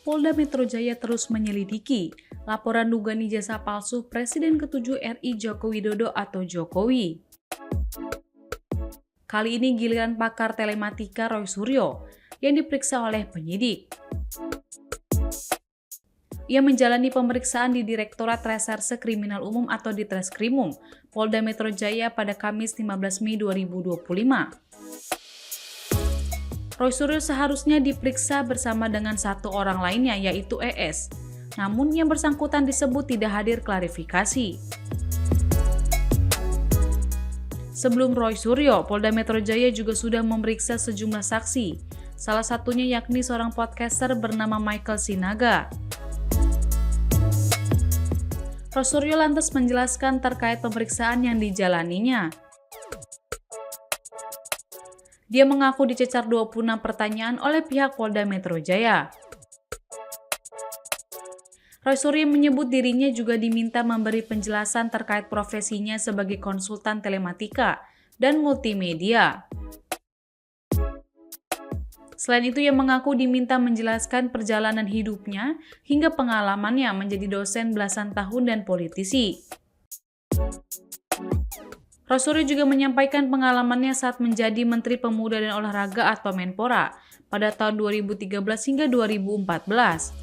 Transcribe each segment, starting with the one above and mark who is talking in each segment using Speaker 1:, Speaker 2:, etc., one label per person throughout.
Speaker 1: Polda Metro Jaya terus menyelidiki laporan dugaan ijazah palsu Presiden ke-7 RI Joko Widodo atau Jokowi. Kali ini giliran pakar telematika Roy Suryo yang diperiksa oleh penyidik. Ia menjalani pemeriksaan di Direktorat Reserse Kriminal Umum atau Ditreskrimum Polda Metro Jaya pada Kamis 15 Mei 2025. Roy Suryo seharusnya diperiksa bersama dengan satu orang lainnya yaitu ES. Namun yang bersangkutan disebut tidak hadir klarifikasi. Sebelum Roy Suryo, Polda Metro Jaya juga sudah memeriksa sejumlah saksi. Salah satunya yakni seorang podcaster bernama Michael Sinaga. Roy Suryo lantas menjelaskan terkait pemeriksaan yang dijalaninya. Dia mengaku dicecar 26 pertanyaan oleh pihak Polda Metro Jaya. Roy Suryo menyebut dirinya juga diminta memberi penjelasan terkait profesinya sebagai konsultan telematika dan multimedia. Selain itu, ia mengaku diminta menjelaskan perjalanan hidupnya hingga pengalamannya menjadi dosen belasan tahun dan politisi. Roy Suryo juga menyampaikan pengalamannya saat menjadi Menteri Pemuda dan Olahraga atau Menpora pada tahun 2013 hingga 2014.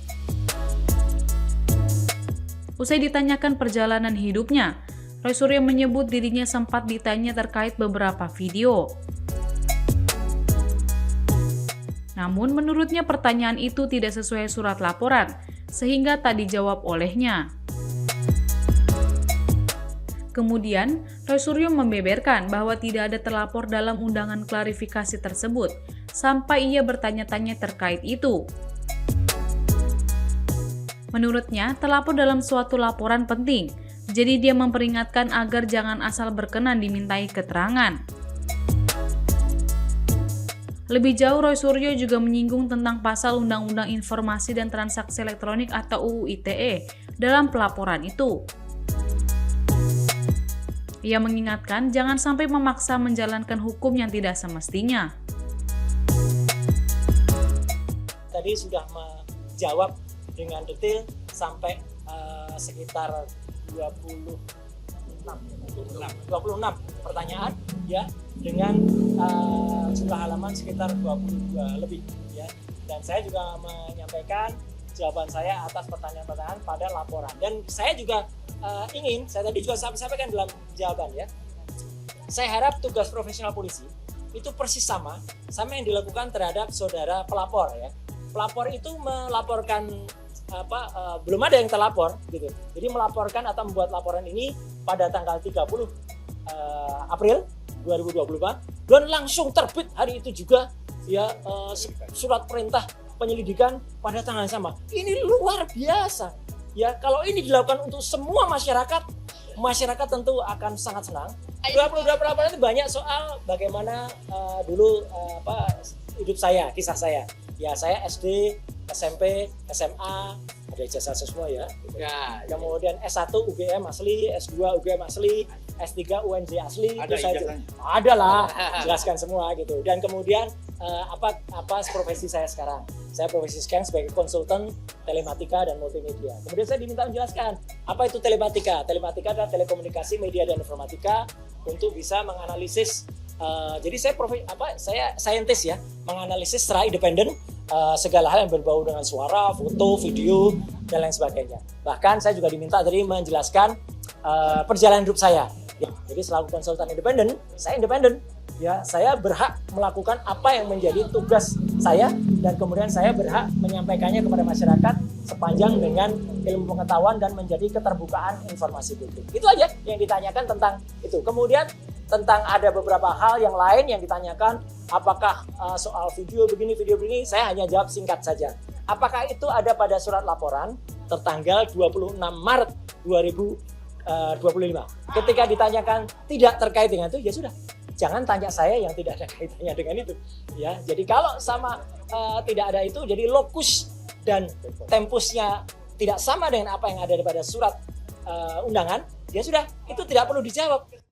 Speaker 1: Usai ditanyakan perjalanan hidupnya, Roy Suryo menyebut dirinya sempat ditanya terkait beberapa video. Namun menurutnya pertanyaan itu tidak sesuai surat laporan, sehingga tak dijawab olehnya. Kemudian, Roy Suryo membeberkan bahwa tidak ada terlapor dalam undangan klarifikasi tersebut, sampai ia bertanya-tanya terkait itu. Menurutnya, terlapor dalam suatu laporan penting, jadi dia memperingatkan agar jangan asal berkenan dimintai keterangan. Lebih jauh, Roy Suryo juga menyinggung tentang pasal Undang-Undang Informasi dan Transaksi Elektronik atau UU ITE dalam pelaporan itu. Ia mengingatkan jangan sampai memaksa menjalankan hukum yang tidak semestinya.
Speaker 2: Tadi sudah menjawab dengan detail sampai sekitar 26 pertanyaan ya, dengan jumlah halaman sekitar 22 lebih ya. Dan saya juga menyampaikan jawaban saya atas pertanyaan-pertanyaan pada laporan. Dan saya juga saya tadi juga sampaikan dalam jawaban ya, saya harap tugas profesional polisi itu persis sama yang dilakukan terhadap saudara pelapor ya. Pelapor itu melaporkan belum ada yang terlapor gitu. Jadi melaporkan atau membuat laporan ini pada tanggal 30 April 2024 dan langsung terbit hari itu juga ya surat perintah penyelidikan pada tanggal yang sama. Ini luar biasa. Ya, kalau ini dilakukan untuk semua masyarakat tentu akan sangat senang. 22 pelaporan itu banyak soal bagaimana dulu hidup saya, kisah saya. Ya, saya SD, SMP, SMA, ada ijazah semua ya. Ya. Kemudian S1 UGM asli, S2 UGM asli, S3 UNJ asli.
Speaker 3: Ada ijazahnya?
Speaker 2: Ada lah, jelaskan semua gitu. Dan kemudian apa profesi saya sekarang? Saya profesi sekarang sebagai konsultan telematika dan multimedia. Kemudian saya diminta menjelaskan apa itu telematika. Telematika adalah telekomunikasi, media dan informatika untuk bisa menganalisis. Jadi saya saintis ya, menganalisis secara independen segala hal yang berbau dengan suara, foto, video dan lain sebagainya. Bahkan saya juga diminta tadi menjelaskan perjalanan hidup saya. Ya, jadi selaku konsultan independen, saya independen. Ya, saya berhak melakukan apa yang menjadi tugas saya dan kemudian saya berhak menyampaikannya kepada masyarakat sepanjang dengan ilmu pengetahuan dan menjadi keterbukaan informasi publik. Itu aja yang ditanyakan tentang itu. Kemudian tentang ada beberapa hal yang lain yang ditanyakan, apakah soal video begini, saya hanya jawab singkat saja. Apakah itu ada pada surat laporan tertanggal 26 Maret 2025. Ketika ditanyakan tidak terkait dengan itu, ya sudah. Jangan tanya saya yang tidak ada kaitannya dengan itu. Ya, jadi kalau tidak ada itu, jadi lokus dan tempusnya tidak sama dengan apa yang ada pada surat undangan, ya sudah, itu tidak perlu dijawab.